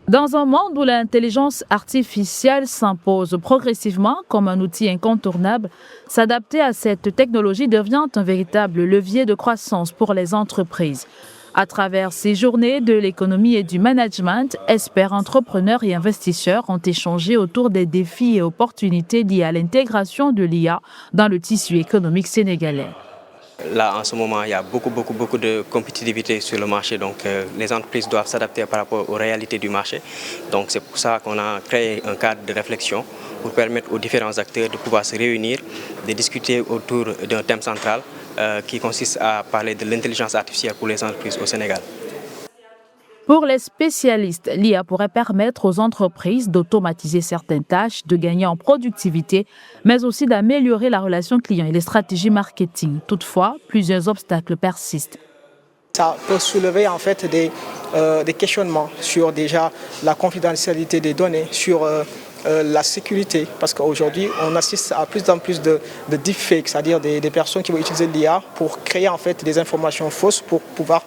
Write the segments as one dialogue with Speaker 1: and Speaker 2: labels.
Speaker 1: Dans un monde où l'intelligence artificielle s'impose progressivement comme un outil incontournable, s'adapter à cette technologie devient un véritable levier de croissance pour les entreprises. À travers ces journées de l'économie et du management, experts, entrepreneurs et investisseurs ont échangé autour des défis et opportunités liés à l'intégration de l'IA dans le tissu économique sénégalais.
Speaker 2: Là, en ce moment, il y a beaucoup de compétitivité sur le marché. Donc, les entreprises doivent s'adapter par rapport aux réalités du marché. Donc, c'est pour ça qu'on a créé un cadre de réflexion pour permettre aux différents acteurs de pouvoir se réunir, de discuter autour d'un thème central qui consiste à parler de l'intelligence artificielle pour les entreprises au Sénégal.
Speaker 1: Pour les spécialistes, l'IA pourrait permettre aux entreprises d'automatiser certaines tâches, de gagner en productivité, mais aussi d'améliorer la relation client et les stratégies marketing. Toutefois, plusieurs obstacles persistent.
Speaker 3: Ça peut soulever en fait des questionnements sur déjà la confidentialité des données, sur la sécurité, parce qu'aujourd'hui on assiste à plus en plus de deepfakes, c'est-à-dire des personnes qui vont utiliser l'IA pour créer en fait des informations fausses pour pouvoir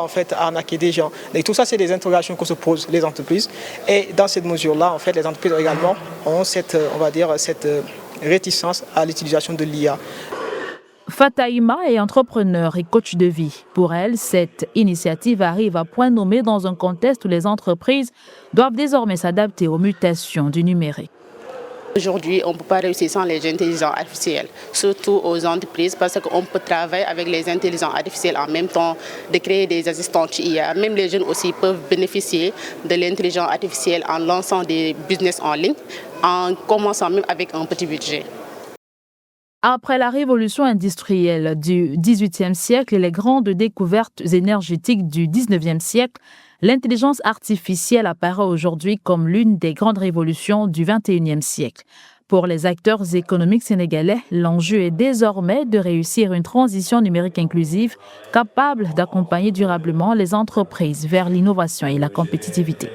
Speaker 3: en fait arnaquer des gens. Et tout ça, c'est des interrogations que se posent les entreprises. Et dans cette mesure-là, en fait, les entreprises également ont cette réticence à l'utilisation de l'IA.
Speaker 1: Fataïma est entrepreneur et coach de vie. Pour elle, cette initiative arrive à point nommé dans un contexte où les entreprises doivent désormais s'adapter aux mutations du numérique.
Speaker 4: Aujourd'hui, on ne peut pas réussir sans les intelligences artificielles, surtout aux entreprises, parce qu'on peut travailler avec les intelligences artificielles en même temps de créer des assistants IA. Même les jeunes aussi peuvent bénéficier de l'intelligence artificielle en lançant des business en ligne, en commençant même avec un petit budget.
Speaker 1: Après la révolution industrielle du XVIIIe siècle et les grandes découvertes énergétiques du XIXe siècle, l'intelligence artificielle apparaît aujourd'hui comme l'une des grandes révolutions du XXIe siècle. Pour les acteurs économiques sénégalais, l'enjeu est désormais de réussir une transition numérique inclusive capable d'accompagner durablement les entreprises vers l'innovation et la compétitivité.